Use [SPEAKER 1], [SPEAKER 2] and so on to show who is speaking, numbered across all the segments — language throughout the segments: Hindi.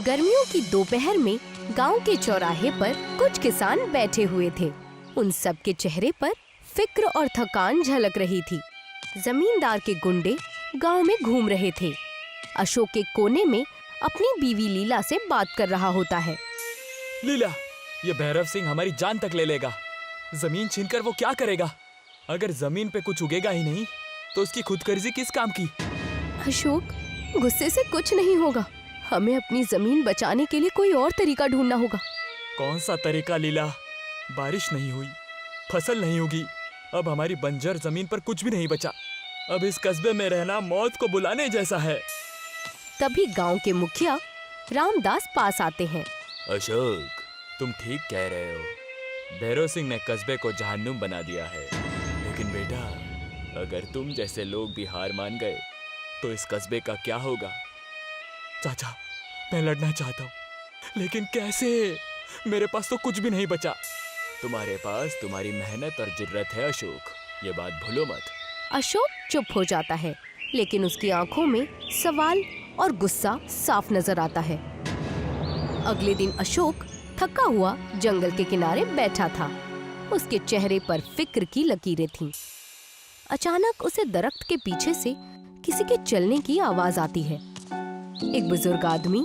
[SPEAKER 1] गर्मियों की दोपहर में गांव के चौराहे पर कुछ किसान बैठे हुए थे। उन सब के चेहरे पर फिक्र और थकान झलक रही थी। जमींदार के गुंडे गांव में घूम रहे थे। अशोक के कोने में अपनी बीवी लीला से बात कर रहा होता है।
[SPEAKER 2] लीला, ये भैरव सिंह हमारी जान तक ले लेगा। जमीन छीनकर वो क्या करेगा? अगर जमीन पे कुछ उगेगा ही नहीं तो उसकी खुदगर्जी किस काम की?
[SPEAKER 1] अशोक, गुस्से से कुछ नहीं होगा। हमें अपनी जमीन बचाने के लिए कोई और तरीका ढूंढना होगा।
[SPEAKER 2] कौन सा तरीका लीला? बारिश नहीं हुई, फसल नहीं उगी, अब हमारी बंजर जमीन पर कुछ भी नहीं बचा। अब इस कस्बे में रहना मौत को बुलाने जैसा है।
[SPEAKER 1] तभी गांव के मुखिया रामदास पास आते हैं।
[SPEAKER 2] अशोक, तुम ठीक कह रहे हो। भैरव सिंह ने कस्बे को जहन्नुम बना दिया है। लेकिन बेटा, अगर तुम जैसे लोग भी हार मान गए तो इस कस्बे का क्या होगा? चाचा, मैं लड़ना चाहता हूँ, लेकिन कैसे? मेरे पास तो कुछ भी नहीं बचा। तुम्हारे पास तुम्हारी मेहनत और जुर्रत है अशोक, ये बात भूलो मत।
[SPEAKER 1] अशोक चुप हो जाता है, लेकिन उसकी आंखों में सवाल और गुस्सा साफ नजर आता है। अगले दिन अशोक थका हुआ जंगल के किनारे बैठा था। उसके चेहरे पर फिक्र की लकीरें थीं। अचानक उसे दरख्त के पीछे से किसी के चलने की आवाज आती है। एक बुजुर्ग आदमी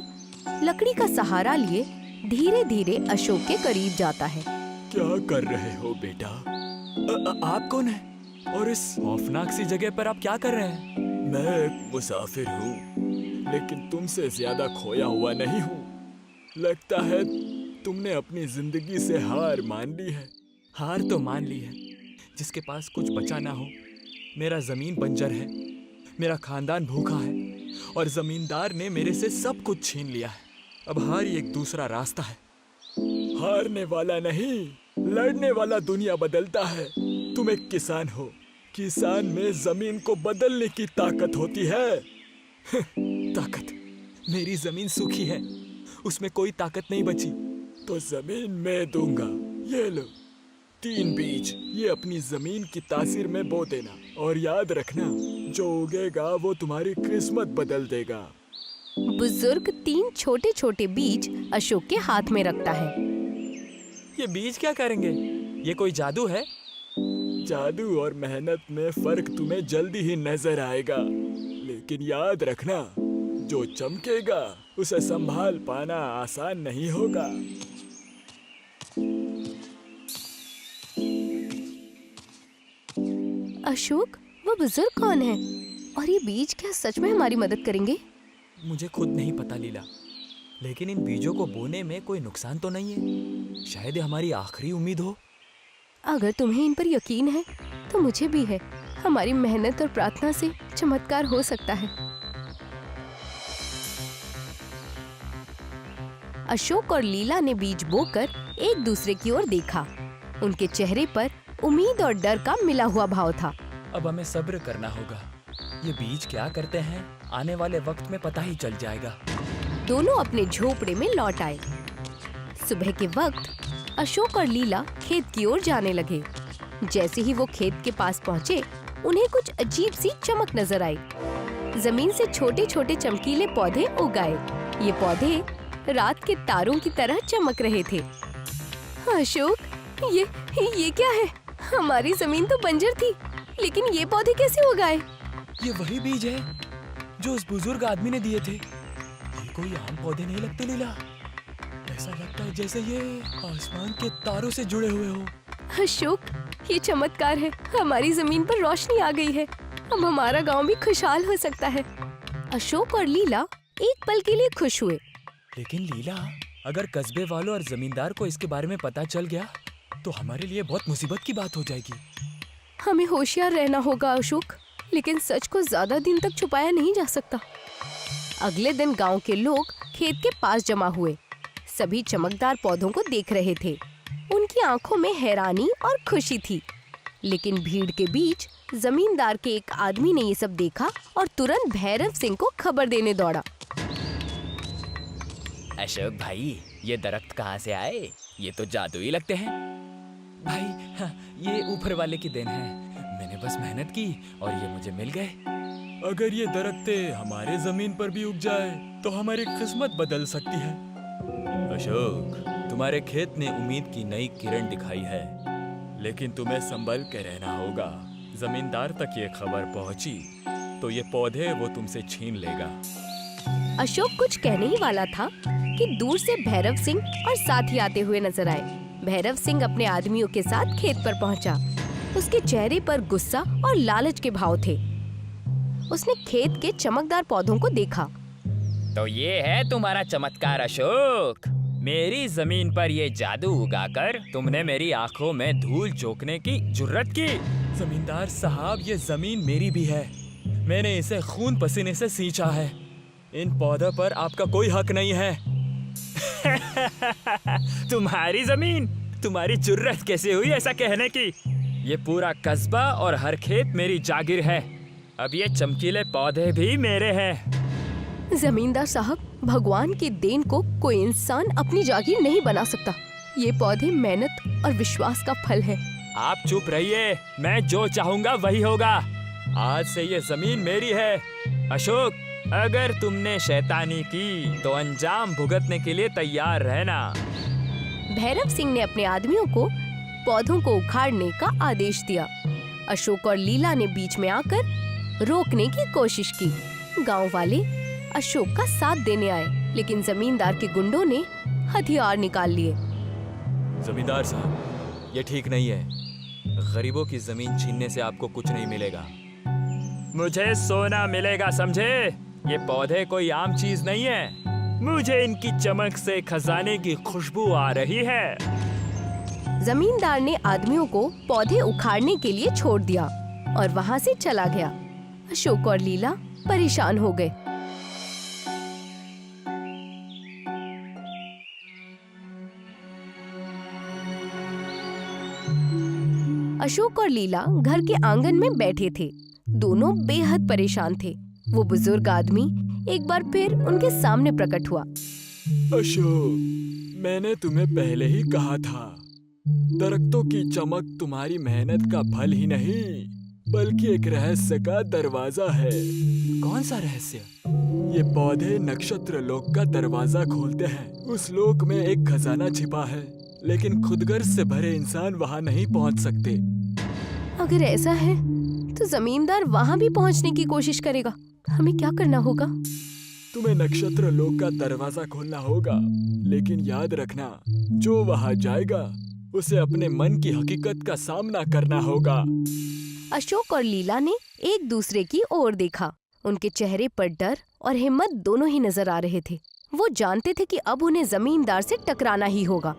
[SPEAKER 1] लकड़ी का सहारा लिए धीरे धीरे अशोक के करीब जाता है।
[SPEAKER 2] क्या कर रहे हो बेटा? आप कौन है? और इस खौफनाक सी जगह पर आप क्या कर रहे हैं? मैं एक मुसाफिर हूँ, लेकिन तुमसे ज्यादा खोया हुआ नहीं हूँ। लगता है तुमने अपनी जिंदगी से हार मान ली है। हार तो मान ली है, जिसके पास कुछ बचा ना हो। मेरा जमीन बंजर है, मेरा खानदान भूखा है और जमींदार ने मेरे से सब कुछ छीन लिया है। अब हार ही एक दूसरा रास्ता है। हारने वाला नहीं, लड़ने वाला दुनिया बदलता है। तुम एक किसान हो, किसान में जमीन को बदलने की ताकत होती है। ताकत? मेरी जमीन सूखी है, उसमें कोई ताकत नहीं बची। तो जमीन मैं दूंगा, ये लो 3 बीज। ये अपनी जमीन की तासीर में बो देना और याद रखना, जो उगेगा वो तुम्हारी किस्मत बदल देगा।
[SPEAKER 1] बुजुर्ग 3 छोटे छोटे बीज अशोक के हाथ में रखता है।
[SPEAKER 2] ये बीज क्या करेंगे? ये कोई जादू है? जादू और मेहनत में फर्क तुम्हें जल्दी ही नजर आएगा, लेकिन याद रखना, जो चमकेगा उसे संभाल पाना आसान नहीं होगा।
[SPEAKER 1] अशोक, वो बुजुर्ग कौन है? और ये बीज क्या सच में हमारी मदद करेंगे?
[SPEAKER 2] मुझे खुद नहीं पता लीला, लेकिन इन बीजों को बोने में कोई नुकसान तो नहीं है। शायद ये हमारी आखिरी उम्मीद हो।
[SPEAKER 1] अगर तुम्हें इन पर यकीन है तो मुझे भी है। हमारी मेहनत और प्रार्थना से चमत्कार हो सकता है। अशोक और लीला ने बीज बोकर एक दूसरे की ओर देखा। उनके चेहरे पर उम्मीद और डर का मिला हुआ भाव था।
[SPEAKER 2] अब हमें सब्र करना होगा। ये बीज क्या करते हैं, आने वाले वक्त में पता ही चल जाएगा।
[SPEAKER 1] दोनों अपने झोपड़े में लौट आए। सुबह के वक्त अशोक और लीला खेत की ओर जाने लगे। जैसे ही वो खेत के पास पहुँचे, उन्हें कुछ अजीब सी चमक नजर आई। जमीन से छोटे छोटे चमकीले पौधे उग आए। ये पौधे रात के तारों की तरह चमक रहे थे। अशोक, ये क्या है? हमारी जमीन तो बंजर थी, लेकिन ये पौधे कैसे उगाए?
[SPEAKER 2] ये वही बीज है जो उस बुजुर्ग आदमी ने दिए थे। ये कोई आम पौधे नहीं लगते लीला। ऐसा लगता है जैसे ये आसमान के तारों से जुड़े हुए हो।
[SPEAKER 1] अशोक, ये चमत्कार है। हमारी जमीन पर रोशनी आ गई है। अब हमारा गांव भी खुशहाल हो सकता है। अशोक और लीला एक पल के लिए खुश हुए।
[SPEAKER 2] लेकिन लीला, अगर कस्बे वालों और जमींदार को इसके बारे में पता चल गया तो हमारे लिए बहुत मुसीबत की बात हो जाएगी।
[SPEAKER 1] हमें होशियार रहना होगा अशोक, लेकिन सच को ज्यादा दिन तक छुपाया नहीं जा सकता। अगले दिन गांव के लोग खेत के पास जमा हुए। सभी चमकदार पौधों को देख रहे थे। उनकी आंखों में हैरानी और खुशी थी। लेकिन भीड़ के बीच जमींदार के एक आदमी ने ये सब देखा और तुरंत भैरव सिंह को खबर देने दौड़ा।
[SPEAKER 2] अशोक भाई, ये दरख्त कहाँ से आए? ये तो जादुई लगते हैं। भाई, हाँ, ये ऊपर वाले की देन है। मैंने बस मेहनत की और ये मुझे मिल गए। अगर ये दरख्तें हमारे जमीन पर भी उग जाए तो हमारी किस्मत बदल सकती है। अशोक, तुम्हारे खेत ने उम्मीद की नई किरण दिखाई है, लेकिन तुम्हें संभल के रहना होगा। जमींदार तक ये खबर पहुंची तो ये पौधे वो तुमसे छीन लेगा।
[SPEAKER 1] अशोक कुछ कहने ही वाला था कि दूर से भैरव सिंह और साथी आते हुए नजर आए। भैरव सिंह अपने आदमियों के साथ खेत पर पहुंचा। उसके चेहरे पर गुस्सा और लालच के भाव थे। उसने खेत के चमकदार पौधों को देखा।
[SPEAKER 3] तो ये है तुम्हारा चमत्कार अशोक। मेरी जमीन पर ये जादू उगाकर तुमने मेरी आंखों में धूल झोंकने की जुर्रत की।
[SPEAKER 2] जमींदार साहब, ये जमीन मेरी भी है। मैंने इसे खून पसीने से सींचा है। इन पौधों पर आपका कोई हक नहीं है।
[SPEAKER 3] तुम्हारी जमीन, तुम्हारी जुर्रत कैसे हुई ऐसा कहने की? ये पूरा कस्बा और हर खेत मेरी जागीर है। अब ये चमकीले पौधे भी मेरे हैं।
[SPEAKER 1] जमींदार साहब, भगवान की देन को कोई इंसान अपनी जागीर नहीं बना सकता। ये पौधे मेहनत और विश्वास का फल है।
[SPEAKER 3] आप चुप रहिए, मैं जो चाहूंगा वही होगा। आज से ये जमीन मेरी है। अशोक, अगर तुमने शैतानी की तो अंजाम भुगतने के लिए तैयार रहना।
[SPEAKER 1] भैरव सिंह ने अपने आदमियों को पौधों को उखाड़ने का आदेश दिया। अशोक और लीला ने बीच में आकर रोकने की कोशिश की। गांव वाले अशोक का साथ देने आए, लेकिन जमींदार के गुंडों ने हथियार निकाल लिए।
[SPEAKER 2] जमींदार साहब, ये ठीक नहीं है। गरीबों की जमीन छीनने से आपको कुछ नहीं मिलेगा।
[SPEAKER 3] मुझे सोना मिलेगा, समझे? ये पौधे कोई आम चीज नहीं है। मुझे इनकी चमक से खजाने की खुशबू आ रही है।
[SPEAKER 1] जमींदार ने आदमियों को पौधे उखाड़ने के लिए छोड़ दिया और वहाँ से चला गया। अशोक और लीला परेशान हो गए। अशोक और लीला घर के आंगन में बैठे थे। दोनों बेहद परेशान थे। वो बुजुर्ग आदमी एक बार फिर उनके सामने प्रकट हुआ।
[SPEAKER 2] अशोक, मैंने तुम्हें पहले ही कहा था, दरख्तों की चमक तुम्हारी मेहनत का फल ही नहीं, बल्कि एक रहस्य का दरवाजा है।
[SPEAKER 3] कौन सा रहस्य?
[SPEAKER 2] ये पौधे नक्षत्र लोक का दरवाजा खोलते हैं। उस लोक में एक खजाना छिपा है, लेकिन खुदगर्ज से भरे इंसान वहाँ नहीं पहुँच सकते।
[SPEAKER 1] अगर ऐसा है तो जमींदार वहाँ भी पहुँचने की कोशिश करेगा। हमें क्या करना होगा?
[SPEAKER 2] तुम्हें नक्षत्र लोक का दरवाजा खोलना होगा, लेकिन याद रखना, जो वहाँ जाएगा उसे अपने मन की हकीकत का सामना करना होगा।
[SPEAKER 1] अशोक और लीला ने एक दूसरे की ओर देखा। उनके चेहरे पर डर और हिम्मत दोनों ही नजर आ रहे थे। वो जानते थे कि अब उन्हें जमींदार से टकराना ही होगा।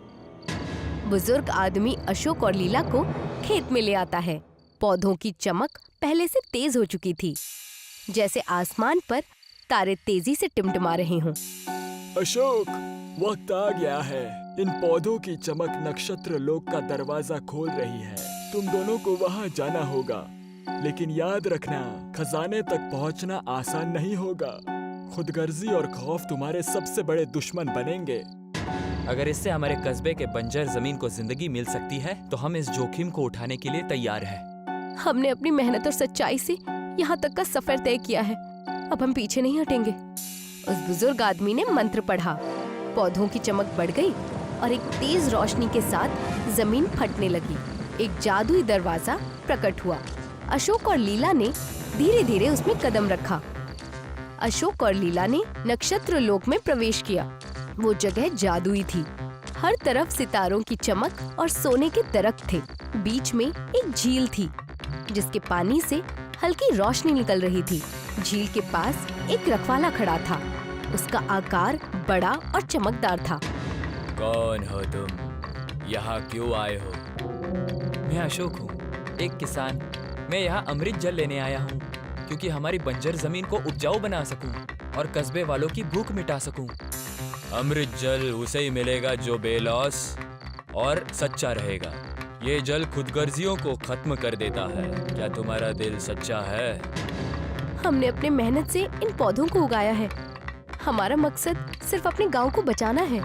[SPEAKER 1] बुजुर्ग आदमी अशोक और लीला को खेत में ले आता है। पौधों की चमक पहले से तेज हो चुकी थी, जैसे आसमान पर तारे तेजी से टिमटिमा रहे हों।
[SPEAKER 2] अशोक, वक्त आ गया है। इन पौधों की चमक नक्षत्र लोक का दरवाजा खोल रही है। तुम दोनों को वहाँ जाना होगा, लेकिन याद रखना, खजाने तक पहुँचना आसान नहीं होगा। खुदगर्जी और खौफ तुम्हारे सबसे बड़े दुश्मन बनेंगे।
[SPEAKER 3] अगर इससे हमारे कस्बे के बंजर जमीन को जिंदगी मिल सकती है तो हम इस जोखिम को उठाने के लिए तैयार हैं।
[SPEAKER 1] हमने अपनी मेहनत और सच्चाई से यहाँ तक का सफर तय किया है। अब हम पीछे नहीं हटेंगे। उस बुजुर्ग आदमी ने मंत्र पढ़ा। पौधों की चमक बढ़ गई और एक तेज रोशनी के साथ जमीन फटने लगी। एक जादुई दरवाजा प्रकट हुआ। अशोक और लीला ने धीरे धीरे उसमें कदम रखा। अशोक और लीला ने नक्षत्र लोक में प्रवेश किया। वो जगह जादुई थी। हर तरफ सितारों की चमक और सोने के दरख्त थे। बीच में एक झील थी, जिसके पानी से हल्की रोशनी निकल रही थी। झील के पास एक रखवाला खड़ा था। उसका आकार बड़ा और चमकदार था।
[SPEAKER 3] कौन हो तुम? यहाँ क्यों आए हो? मैं अशोक हूँ, एक किसान। मैं यहाँ अमृत जल लेने आया हूँ, क्योंकि हमारी बंजर जमीन को उपजाऊ बना सकूँ और कस्बे वालों की भूख मिटा सकूँ। अमृत जल उसे ही मिलेगा जो बेलौस और सच्चा रहेगा। ये जल खुदगर्जियों को खत्म कर देता है। क्या तुम्हारा दिल सच्चा है?
[SPEAKER 1] हमने अपने मेहनत से इन पौधों को उगाया है। हमारा मकसद सिर्फ अपने गांव को बचाना है।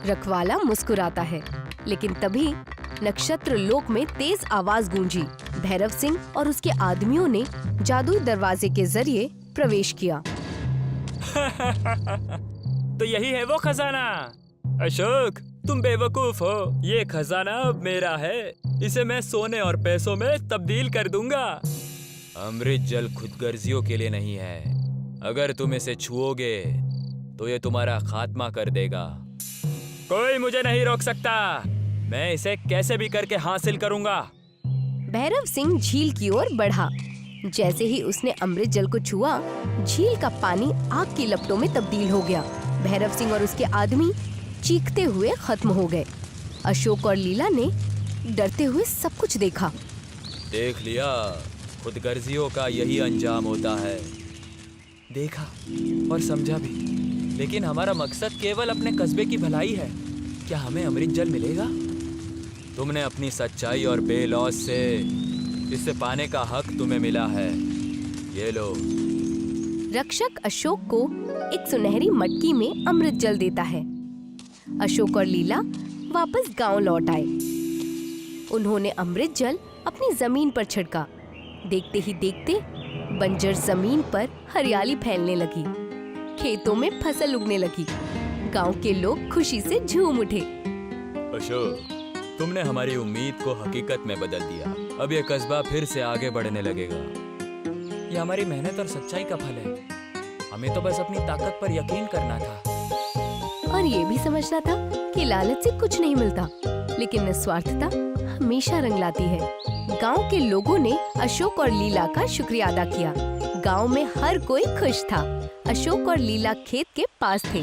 [SPEAKER 1] रखवाला मुस्कुराता है, लेकिन तभी नक्षत्र लोक में तेज आवाज गूंजी। भैरव सिंह और उसके आदमियों ने जादुई दरवाजे के जरिए प्रवेश किया।
[SPEAKER 3] तो यही है वो खजाना। अशोक, तुम बेवकूफ हो। ये खजाना अब मेरा है। इसे मैं सोने और पैसों में तब्दील कर दूंगा। अमृत जल खुदगर्जियों के लिए नहीं है। अगर तुम इसे छुओगे तो ये तुम्हारा खात्मा कर देगा। कोई मुझे नहीं रोक सकता। मैं इसे कैसे भी करके हासिल करूंगा।
[SPEAKER 1] भैरव सिंह झील की ओर बढ़ा। जैसे ही उसने अमृत जल को छुआ, झील का पानी आग की लपटों में तब्दील हो गया। भैरव सिंह और उसके आदमी चीखते हुए खत्म हो गए। अशोक और लीला ने डरते हुए सब कुछ देखा।
[SPEAKER 3] देख लिया, खुदगर्जियों का यही अंजाम होता है। देखा और समझा भी, लेकिन हमारा मकसद केवल अपने कस्बे की भलाई है। क्या हमें अमृत जल मिलेगा? तुमने अपनी सच्चाई और बेलौस से इसे पाने का हक तुम्हें मिला है। ये लो।
[SPEAKER 1] रक्षक अशोक को एक सुनहरी मटकी में अमृत जल देता है। अशोक और लीला वापस गांव लौट आए। उन्होंने अमृत जल अपनी जमीन पर छिड़का। देखते ही देखते बंजर जमीन पर हरियाली फैलने लगी। खेतों में फसल उगने लगी। गांव के लोग खुशी से झूम उठे।
[SPEAKER 3] अशोक, तुमने हमारी उम्मीद को हकीकत में बदल दिया। अब ये कस्बा फिर से आगे बढ़ने लगेगा। ये हमारी मेहनत और सच्चाई का फल है। हमें तो बस अपनी ताकत पर यकीन करना था।
[SPEAKER 1] और ये भी समझना था कि लालच से कुछ नहीं मिलता, लेकिन निस्वार्थता हमेशा रंग लाती है। गांव के लोगों ने अशोक और लीला का शुक्रिया अदा किया। गांव में हर कोई खुश था। अशोक और लीला खेत के पास थे।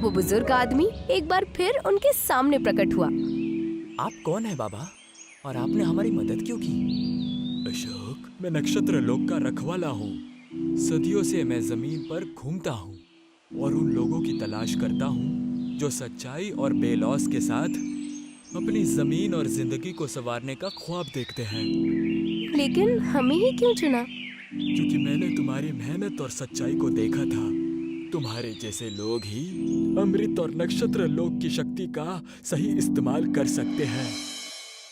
[SPEAKER 1] वो बुजुर्ग आदमी एक बार फिर उनके सामने प्रकट हुआ।
[SPEAKER 3] आप कौन है बाबा, और आपने हमारी मदद क्यों की?
[SPEAKER 2] अशोक, मैं नक्षत्र लोक का रखवाला हूँ। सदियों से मैं जमीन पर घूमता हूँ और उन लोगों की तलाश करता हूँ जो सच्चाई और बेलौस के साथ अपनी जमीन और जिंदगी को संवारने का ख्वाब देखते हैं।
[SPEAKER 1] लेकिन हमें ही क्यों चुना?
[SPEAKER 2] क्योंकि मैंने तुम्हारी मेहनत और सच्चाई को देखा था। तुम्हारे जैसे लोग ही अमृत और नक्षत्र लोक की शक्ति का सही इस्तेमाल कर सकते हैं।